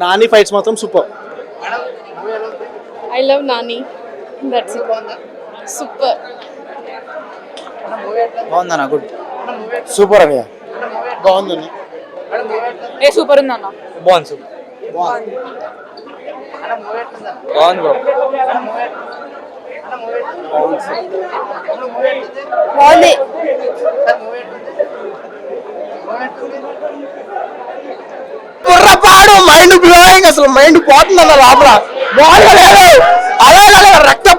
Nani fights మాత్రం super. I love Nani. That's it. Super. బాగుందన్న, good, super అన్నయ్య, బాగుందన్న. ఏ సూపర్ ఉందన్న. బాగుంది, సూపర్ బాగుంది బ్రో. బాగుంది. కుర్రపాడు మైండ్ బ్లోయింగ్, అసలు మైండ్ పోతుంది అన్న లోపల. బాగుంది, అదే రక్తం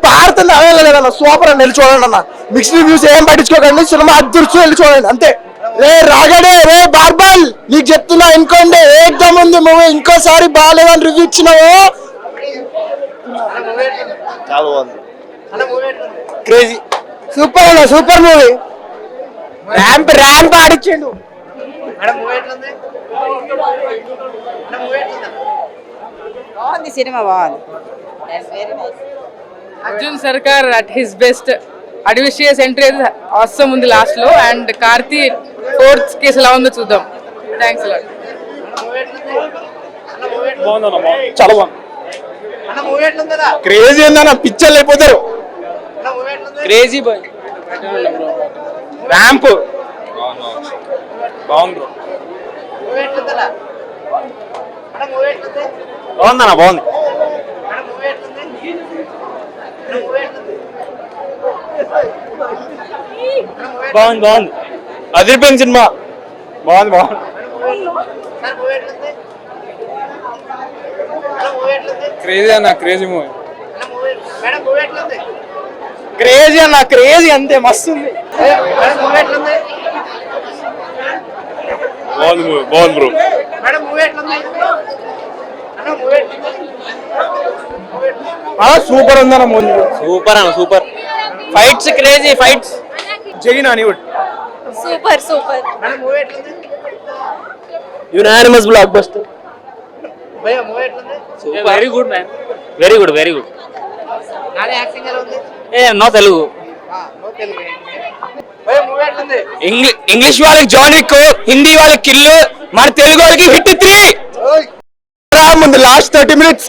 పారుతుంది, అదే లేదన్న. సూపర్ అని వెళ్ళి చూడండి అన్న. మిక్స్డ్ రివ్యూస్ ఏం పట్టించుకోకండి, సినిమా అదృష్టం వెళ్ళి చూడండి అంతే. రే రాగడే, రే బార్బల్, నీకు చెప్తున్నా ఇంకోండి, ఏకదమ్ ఉంది మూవీ. ఇంకోసారి బాగాలేదని రివ్యూ ఇచ్చినావు. చాలా బాగుంది, క్రేజీ, సూపర్ అన్న, సూపర్ మూవీ. ర్యాంప్ ఆడిచ్చిండు. బాగుంది సినిమా, బాగుంది. అర్జున్ సర్కార్ అట్ హిస్ బెస్ట్. అడ్విషియస్ ఎంట్రీ అవసరం ఉంది లాస్ట్ లో. అండ్ కార్తీ ఫోర్త్ కేసు ఎలా ఉందో చూద్దాం. Thanks a lot. చాలా బాగుంది, క్రేజీ ఉందన్న, పిక్చర్లు అయిపోతారు. క్రేజీ బాయ్, ర్యాంప్ బాగుంది బ్రో. బాగుందన్న, బాగుంది, బాగుంది అదిరిపోయింది సినిమా. బాగుంది. క్రేజీ అన్న, క్రేజీ మూవీ. క్రేజీ అన్న, క్రేజీ అంతే, మస్తు ఉంది. బాగుంది బ్రో. సూపర్ ఉందన్న మూవీ, సూపర్ అన్న, సూపర్. ఫైట్స్ క్రేజీ, ఫైట్స్ జైన్ అనివుడ్. Super super. Unanimous blockbuster. Very good man, very good, very good. No Telugu. English వాళ్ళకి జాన్ విక్, హిందీ వాళ్ళకి కిల్లు, మన తెలుగు వాళ్ళకి హిట్ 3. ముందు లాస్ట్ 30 minutes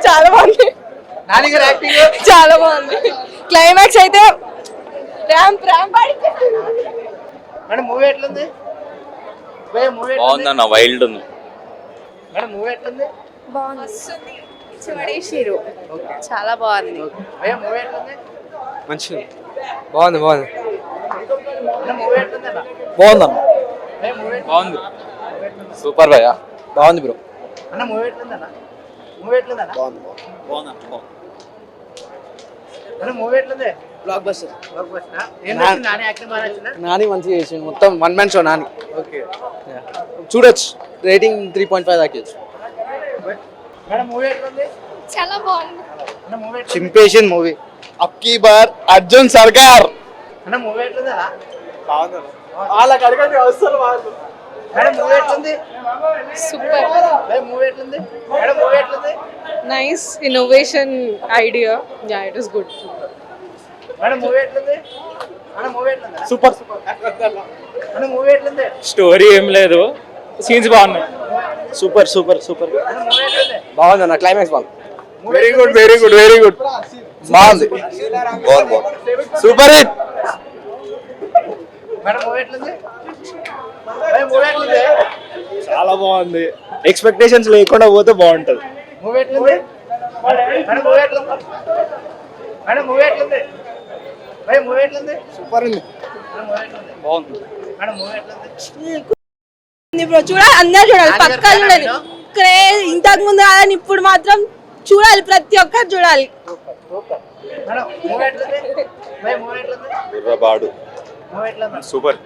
చాలా బాగుంది, చాలా బాగుంది. క్లైమాక్స్ అయితే ర్యాంప్ బాగుందన్న, వైల్డ్ ఉంది. పడేసిరు, చాలా బాగుంది. మంచిది, బాగుంది, బాగుందన్న, బాగుంది, సూపర్ భయ్య, బాగుంది బ్రో. Block buster. నాని మంచిగా చేసిండు, మొత్తం వన్ మ్యాన్ షో నాని. చూడొచ్చు, రేటింగ్ 3.5 దాకా. చాలా బాగుంది. చింపేషన్ మూవీ. అబ్కీ బార్ అర్జున్ సర్కార్. Super. Nice innovation idea. Yeah, it is good. Super. Story ఏం లేదు, సీన్స్ బాగున్నాయి. సూపర్ బాగుంది అన్న, క్లైమాక్స్ బాగుంది. వెరీ గుడ్ బాగుంది, సూపర్ హిట్. చాలా బాగుంది, ఎక్స్పెక్టేషన్స్ లేకుండా పోతే బాగుంటది. సూపర్ ఉంది, బాగుంది. చూడాలి, అందరు చూడాలి, పక్కా చూడాలి. క్రేజ్ ఇంతకు ముందు కాదని ఇప్పుడు మాత్రం చూడాలి, ప్రతి ఒక్కరు చూడాలి. సూపర్.